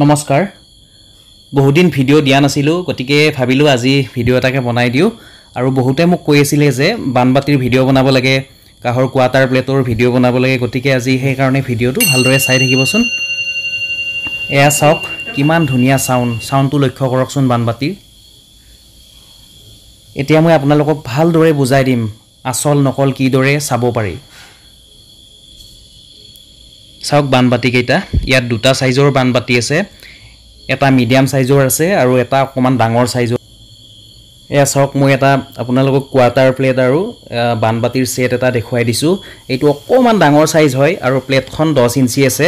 নমস্কাৰ বহুদিন ভিডিও দিয়া নাছিলো গতিকে ভাবিলো আজি ভিডিও এটাকে বনাই দিও আৰু বহুতে মোক কৈ আছিল যে বানবাতিৰ ভিডিও বনাব লাগে কাহৰ কোৱাটাৰ প্লেটৰ ভিডিও বনাব লাগে গতিকে আজি সেই কাৰণে ভিডিওটো ভালদৰে চাই থাকিবচোন এয়া চাওক কিমান ধুনিয়া সাউন্ডটো লক্ষ্য কৰকচোন বানবাতিৰ এতিয়া মই আপোনালোকক ভালদৰে বুজাই দিম আসল নকল কি দৰে চাব পাৰি চাওক বানবাতি কেইটা ইয়াত দুটা সাইজৰ বানবাতি আছে এটা মিডিয়াম সাইজৰ আছে আৰু এটা অকমান ডাঙৰ সাইজৰ এয়া চাওক মই এটা আপোনালোকক কোৱাটাৰ প্লেট আৰু বানবাতিৰ সেট এটা দেখুৱাই দিছো এইটো অকমান ডাঙৰ সাইজ হয় আৰু প্লেটখন 10 ইঞ্চি আছে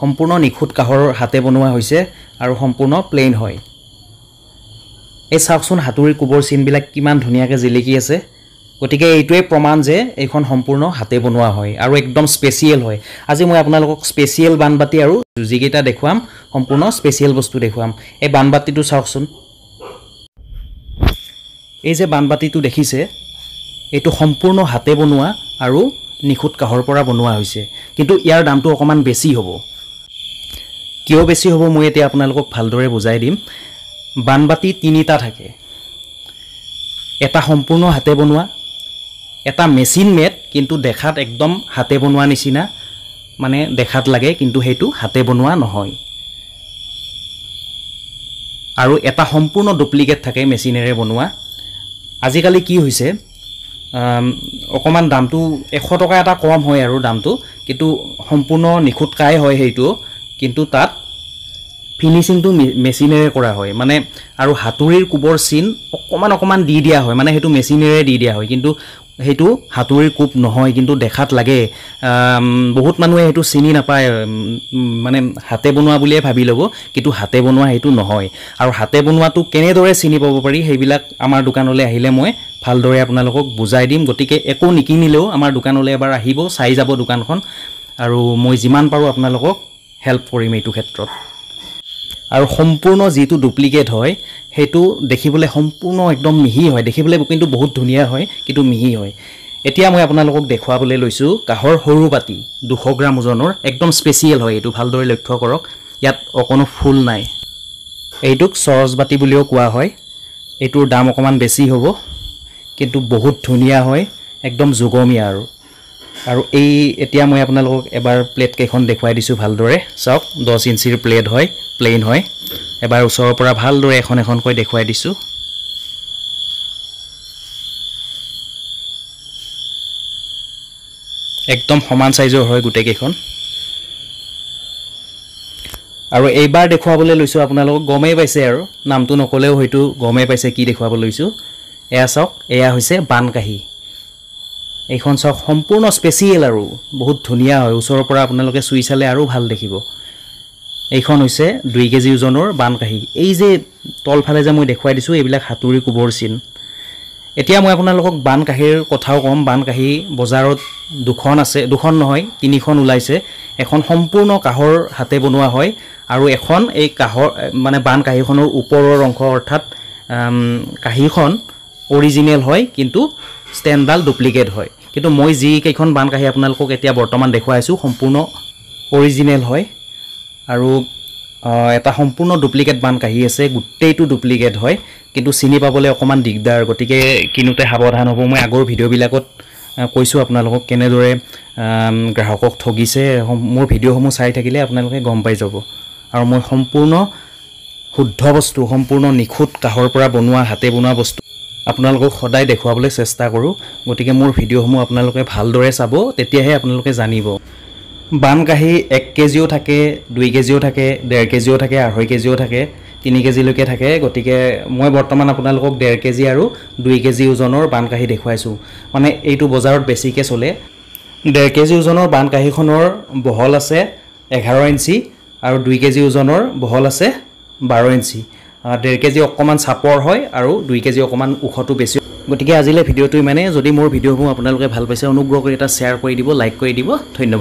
সম্পূৰ্ণ নিখুত কাহৰ হাতে বনোৱা হৈছে আৰু সম্পূৰ্ণ প্লেন হয় এই চাওকচোন হাতুৰি কুবৰ চিন বিলাক কিমান ধুনিয়াকে জিলিকি আছে গতিকে এইটোৱে প্ৰমাণ যে এইখন সম্পূৰ্ণ হাতে বনোৱা হয় আৰু একদম স্পেশাল হয় আজি মই আপোনালোকক স্পেশাল বানবাতি আৰু জিগিটা দেখুৱাম সম্পূৰ্ণ স্পেশাল বস্তু দেখুৱাম এই বানবাতিটো চাওকচোন এই যে বানবাতিটো দেখিছে এটো সম্পূৰ্ণ হাতে বনোৱা আৰু নিখুত কাহৰ পৰা বনোৱা হৈছে কিন্তু ইয়াৰ দামটো অকমান বেছি হ'ব কিয় বেছি হ'ব মই এতিয়া আপোনালোকক ভালদৰে বুজাই দিম বানবাতি তিনিটা থাকে এটা সম্পূৰ্ণ হাতে বনোৱা এটা মেচিন মেড কিন্তু দেখাত একদম হাতে বনোৱা নিচিনা মানে দেখাত লাগে কিন্তু হেতু হাতে বনোৱা নহয় আৰু এটা সম্পূৰ্ণ ডুপ্লিকেট থাকে মেচিনেৰে বনোৱা আজিকালি কি হৈছে অকমান দামটো 100 টকা এটা কম হয় আৰু দামটো কিন্তু সম্পূৰ্ণ নিখুত কাই হয় হেতু কিন্তু তাত ফিনিশিংটো মেচিনেৰে কৰা হয় মানে আৰু হাতুৰিৰ কুবৰ চিন অকমান দি দিয়া হয় মানে হেতু মেচিনেৰে দি দিয়া হয় কিন্তু হেতু হাতুৰিৰ কুব নহয় কিন্তু দেখাত লাগে বহুত মানুহে হেতু চিনি নাপায় মানে হাতে বনোৱা বুলিয়ে ভাবি লব কিন্তু হাতে বনোৱা হেতু নহয় আৰু হাতে বনোৱাটো কেনেদৰে চিনি পাব পাৰি হেবিলাক আমাৰ দোকানলৈ আহিলে মই ভালদৰে আপোনালোকক বুজাই দিম গতিকে একো নিকিনিলেও আমাৰ দোকানলৈ এবাৰ আহিব চাই যাব দোকানখন আৰু মই যিমান পাৰো আপোনালোকক হেল্প কৰিম এইটো ক্ষেত্ৰত আৰু সম্পূৰ্ণ যেটো ডুপ্লিকেট হয় হেতু দেখিবলৈ সম্পূৰ্ণ একদম মিহি হয় দেখিবলৈ কিন্তু বহুত ধুনিয়া হয় কিন্তু মিহি হয় এতিয়া মই আপোনালোকক দেখুৱাবলৈ লৈছো কাহৰ সৰু বাতি 200 গ্ৰাম ওজনৰ একদম স্পেশাল হয় এটো ভালদৰে লক্ষ্য কৰক ইয়াত অকনো ফুল নাই এইটোক সৰজ বাতি বুলিও কোৱা হয় এটোৰ দাম অকমান বেছি হ'ব কিন্তু বহুত ধুনিয়া হয় একদম জুগমীয়া আৰু এই এতিয়া মই আপোনালোকক এবাৰ প্লেট কেখন দেখুৱাই দিছো ভালদৰে চাওক 10 ইঞ্চিৰ প্লেট হয় প্লেন হয় এবাৰ ওচৰৰ পৰা ভালদৰে এখন কৈ দেখুৱাই দিছো একদম সমান সাইজৰ হয় গুটে কেখন আৰু এইবাৰ দেখুৱাবলৈ লৈছো আপোনালোকক গমেই পাইছে আৰু নামটো নকলেও হয়তো গমেই পাইছে কি দেখুৱাবলৈ লৈছো এয়া চাওক এয়া হৈছে বানকাহি এইখন চাওক সম্পূৰ্ণ স্পেশাল আৰু বহুত ধুনিয়া হয় ওচৰৰ পৰা আপোনালোকে চুই চালে আৰু ভাল দেখিব এইখন হৈছে 2 কেজি ওজনৰ বানকাহি এই যে তলফালে যে মই দেখুৱাই দিছো এইবিলাক হাতুৰি কুবৰ চিন এতিয়া মই আপোনালোকক বানকাহিৰ কথাও কম বানকাহি বজাৰত দুখন আছে দুখন নহয় তিনিখন ওলাইছে এখন সম্পূৰ্ণ কাহৰ হাতে বনোৱা হয় আৰু এখন এই কাহৰ মানে বানকাহিখনৰ ওপৰৰ অংশ অৰ্থাৎ কাহিখন অৰিজিনেল হয় কিন্তু ষ্টেণ্ডাল ডুপ্লিকেট হয় কিন্তু মই যি কেইখন বানকাহি আপোনালোকক এতিয়া বৰ্তমান দেখুৱাইছো সম্পূৰ্ণ অৰিজিনেল হয় আৰু এটা সম্পূৰ্ণ ডুপ্লিকেট বানকাহি আছে গুটেইটো ডুপ্লিকেট হয় কিন্তু চিনি পাবলৈ অকমান দিগদাৰ গতিকে কিনুতে সাৱধান হ'ব মই আগৰ ভিডিও বিলাকত কৈছো আপোনালোকক কেনেদৰে গ্ৰাহকক ঠগিছে মোৰ ভিডিওসমূহ চাই থাকিলে আপোনালোকে গম পাই যাব আৰু মই সম্পূৰ্ণ শুদ্ধ বস্তু সম্পূৰ্ণ নিখুত কাহৰ পৰা বনোৱা হাতে বনোৱা বস্তু আপোনালোকক সদায় দেখুৱাবলৈ চেষ্টা কৰো গতিকে মোৰ ভিডিওসমূহ আপোনালোকে ভালদৰে চাব তেতিয়াহে আপোনালোকে জানিব বানকাহি 1 কেজিও থাকে 2 কেজিও থাকে 1.5 কেজিও থাকে 2.5 কেজিও থাকে 3 কেজি লৈকে থাকে গতিকে মই বৰ্তমান আপোনালোকক 1.5 কেজি আৰু 2 কেজি ওজনৰ বানকাহি দেখুৱাইছো মানে এইটো বজাৰত বেছিকে চলে 1.5 কেজি ওজনৰ বানকাহিখনৰ বহল আছে 11 ইঞ্চি আৰু 2 কেজি ওজনৰ বহল আছে 12 ইঞ্চি 1.5 কেজি অকমান চাপৰ হয় আৰু 2 কেজি অকমান উখটো বেছি গতিকে আজিলে ভিডিওটো মানে যদি মোৰ ভিডিওসমূহ আপোনালোকে ভাল পাইছে অনুগ্ৰহ কৰি এটা শেয়াৰ কৰি দিব লাইক কৰি দিব ধন্যবাদ